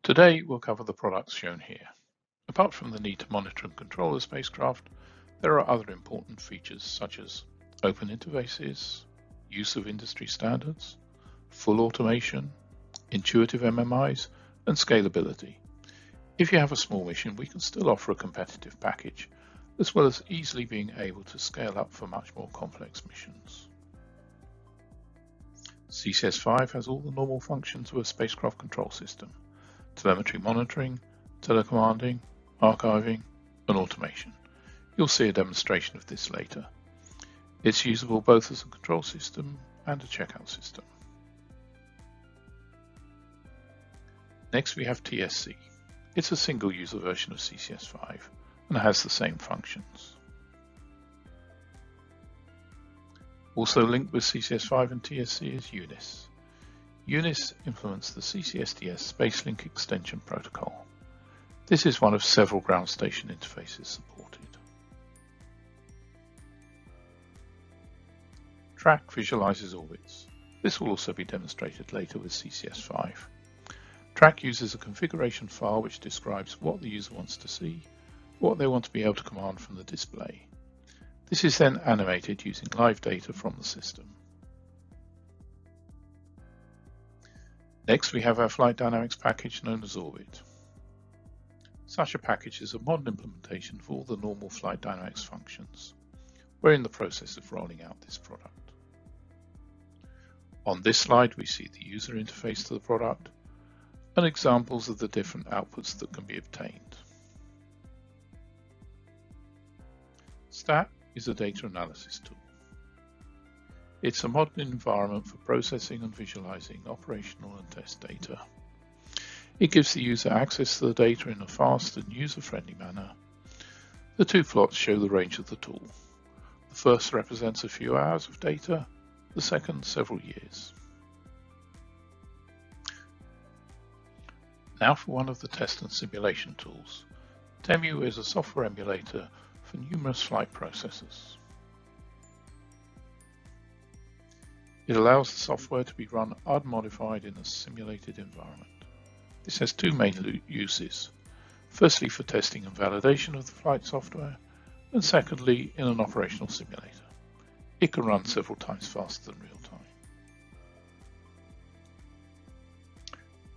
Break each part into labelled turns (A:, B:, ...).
A: Today we'll cover the products shown here. Apart from the need to monitor and control the spacecraft, there are other important features such as open interfaces, use of industry standards, full automation, intuitive MMIs, and scalability. If you have a small mission, we can still offer a competitive package, as well as easily being able to scale up for much more complex missions. CCS5 has all the normal functions of a spacecraft control system: telemetry monitoring, telecommanding, archiving, and automation. You'll see a demonstration of this later. It's usable both as a control system and a checkout system. Next we have TSC. It's a single-user version of CCS5 and has the same functions. Also linked with CCS5 and TSC is UNIS. UNIS implements the CCSDS Space Link Extension Protocol. This is one of several ground station interfaces supported. Track visualizes orbits. This will also be demonstrated later with CCS5. Track uses a configuration file which describes what the user wants to see, what they want to be able to command from the display. This is then animated using live data from the system. Next we have our flight dynamics package known as Orbit. Such a package is a modern implementation of all the normal flight dynamics functions. We're in the process of rolling out this product. On this slide we see the user interface to the product and examples of the different outputs that can be obtained. STAT is a data analysis tool. It's a modern environment for processing and visualizing operational and test data. It gives the user access to the data in a fast and user-friendly manner. The two plots show the range of the tool. The first represents a few hours of data, the second several years. Now for one of the test and simulation tools. Temu is a software emulator for numerous flight processors. It allows the software to be run unmodified in a simulated environment. This has two main uses. Firstly, for testing and validation of the flight software, and secondly, in an operational simulator. It can run several times faster than real time.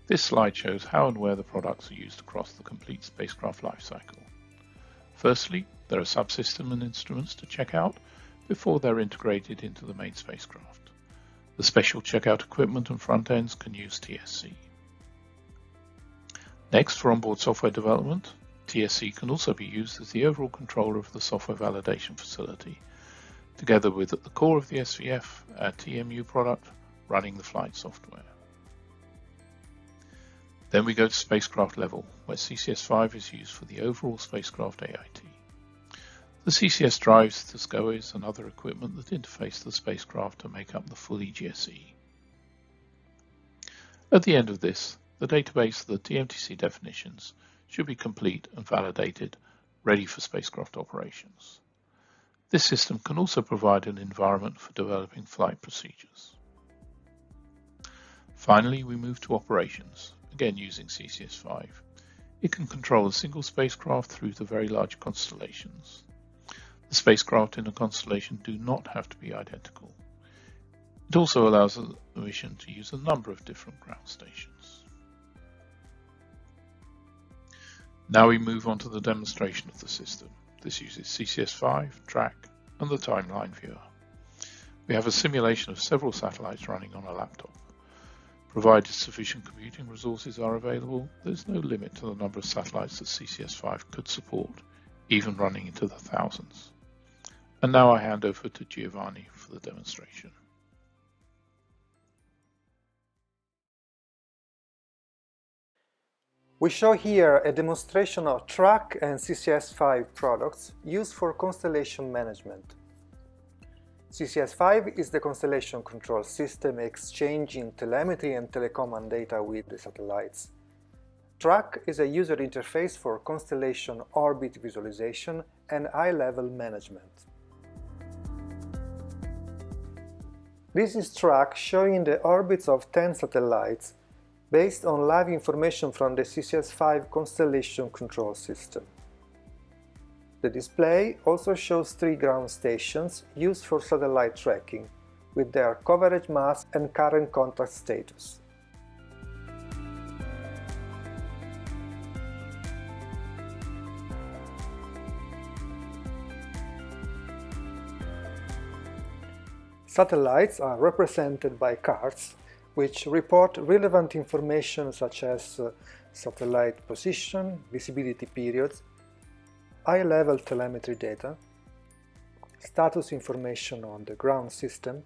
A: This slide shows how and where the products are used across the complete spacecraft lifecycle. Firstly, there are subsystem and instruments to check out before they're integrated into the main spacecraft. The special checkout equipment and front ends can use TSC. Next, for onboard software development, TSC can also be used as the overall controller of the software validation facility, together with at the core of the SVF, our TMU product, running the flight software. Then we go to spacecraft level, where CCS5 is used for the overall spacecraft AIT. The CCS drives, the SCOEs, and other equipment that interface the spacecraft to make up the full EGSE. At the end of this, the database of the TMTC definitions should be complete and validated, ready for spacecraft operations. This system can also provide an environment for developing flight procedures. Finally, we move to operations, again using CCS5. It can control a single spacecraft through to very large constellations. The spacecraft in a constellation do not have to be identical. It also allows the mission to use a number of different ground stations. Now we move on to the demonstration of the system. This uses CCS5, Track, and the Timeline Viewer. We have a simulation of several satellites running on a laptop. Provided sufficient computing resources are available, there's no limit to the number of satellites that CCS5 could support, even running into the thousands. And now I hand over to Giovanni for the demonstration.
B: We show here a demonstration of Track and CCS5 products used for constellation management. CCS5 is the constellation control system exchanging telemetry and telecommand data with the satellites. Track is a user interface for constellation orbit visualization and high-level management. This is Track showing the orbits of 10 satellites based on live information from the CCS5 Constellation control system. The display also shows 3 ground stations used for satellite tracking, with their coverage mass and current contact status. Satellites are represented by cards, which report relevant information such as satellite position, visibility periods, eye-level telemetry data, status information on the ground system,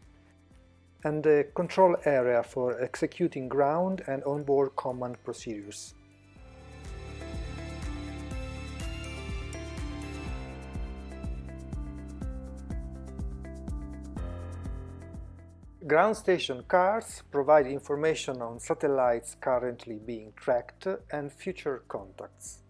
B: and the control area for executing ground and onboard command procedures. Ground station cards provide information on satellites currently being tracked and future contacts.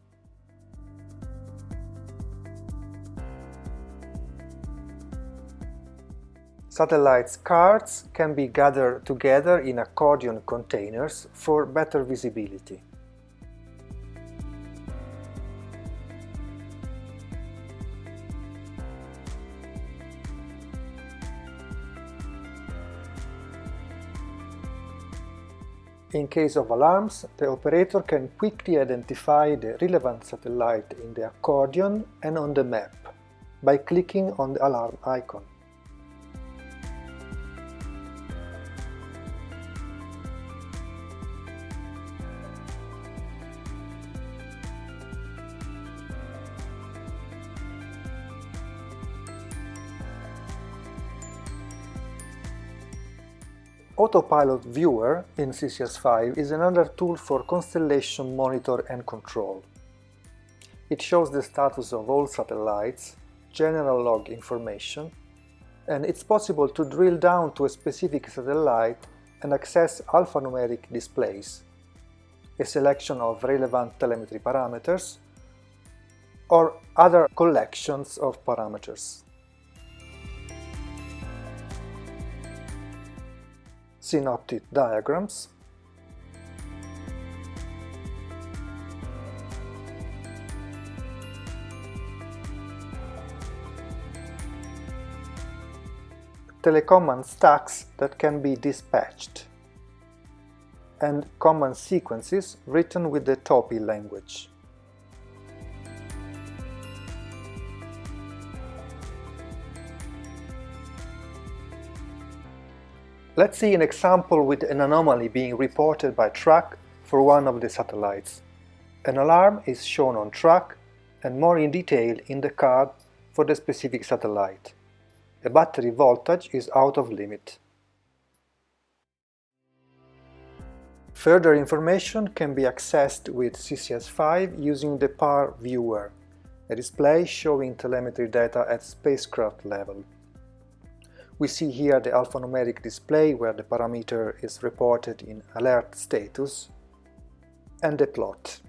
B: Satellites cards can be gathered together in accordion containers for better visibility. In case of alarms, the operator can quickly identify the relevant satellite in the accordion and on the map by clicking on the alarm icon. Autopilot Viewer in CCS5 is another tool for constellation monitor and control. It shows the status of all satellites, general log information, and it's possible to drill down to a specific satellite and access alphanumeric displays, a selection of relevant telemetry parameters, or other collections of parameters. Synoptic diagrams, telecommand stacks that can be dispatched, and command sequences written with the TOPI language. Let's see an example with an anomaly being reported by track for one of the satellites. An alarm is shown on track and more in detail in the card for the specific satellite. The battery voltage is out of limit. Further information can be accessed with CCS5 using the PAR Viewer, a display showing telemetry data at spacecraft level. We see here the alphanumeric display where the parameter is reported in alert status, and the plot.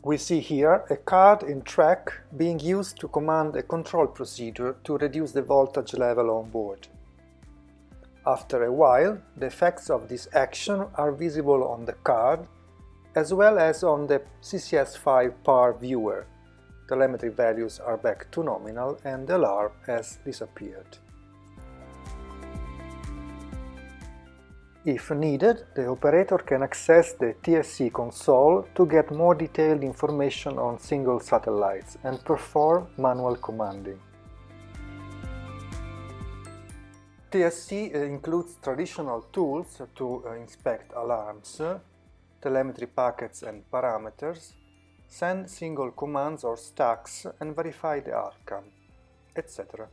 B: We see here a card in track being used to command a control procedure to reduce the voltage level on board. After a while, the effects of this action are visible on the card as well as on the CCS5 PAR Viewer. Telemetry values are back to nominal and the alarm has disappeared. If needed, the operator can access the Tgss console to get more detailed information on single satellites and perform manual commanding. Tgss includes traditional tools to inspect alarms, telemetry packets and parameters, send single commands or stacks and verify the outcome, etc.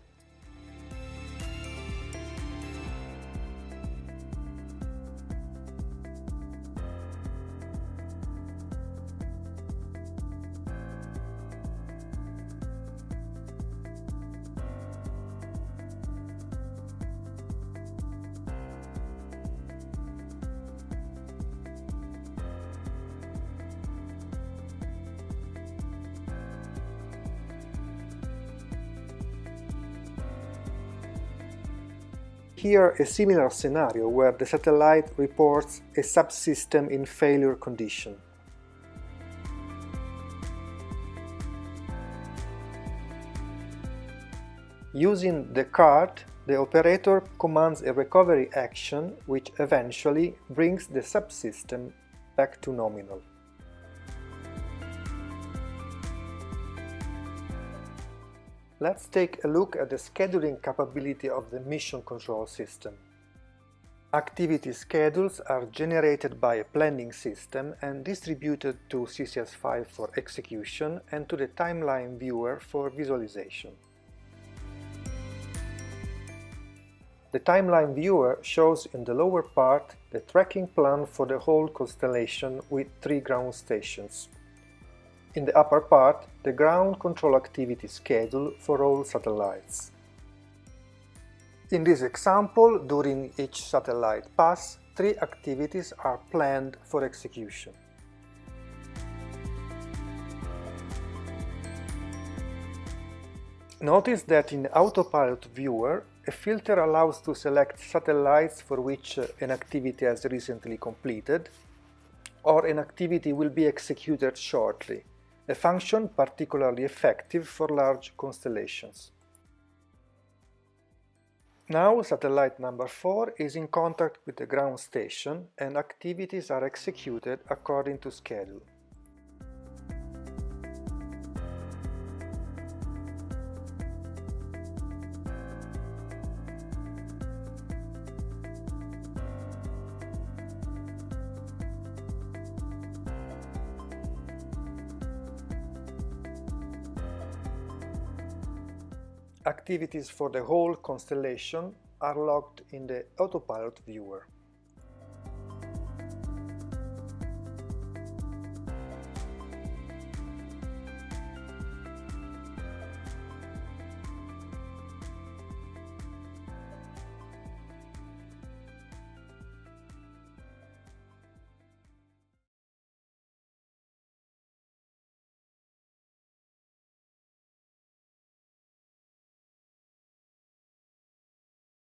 B: Here a similar scenario where the satellite reports a subsystem in failure condition. Using the card, the operator commands a recovery action which eventually brings the subsystem back to nominal. Let's take a look at the scheduling capability of the mission control system. Activity schedules are generated by a planning system and distributed to CCS5 for execution and to the timeline viewer for visualization. The timeline viewer shows in the lower part the tracking plan for the whole constellation with 3 ground stations. In the upper part, the ground control activity schedule for all satellites. In this example, during each satellite pass, 3 activities are planned for execution. Notice that in the autopilot viewer, a filter allows to select satellites for which an activity has recently completed, or an activity will be executed shortly, a function particularly effective for large constellations. Now satellite number 4 is in contact with the ground station and activities are executed according to schedule. Activities for the whole constellation are logged in the autopilot viewer.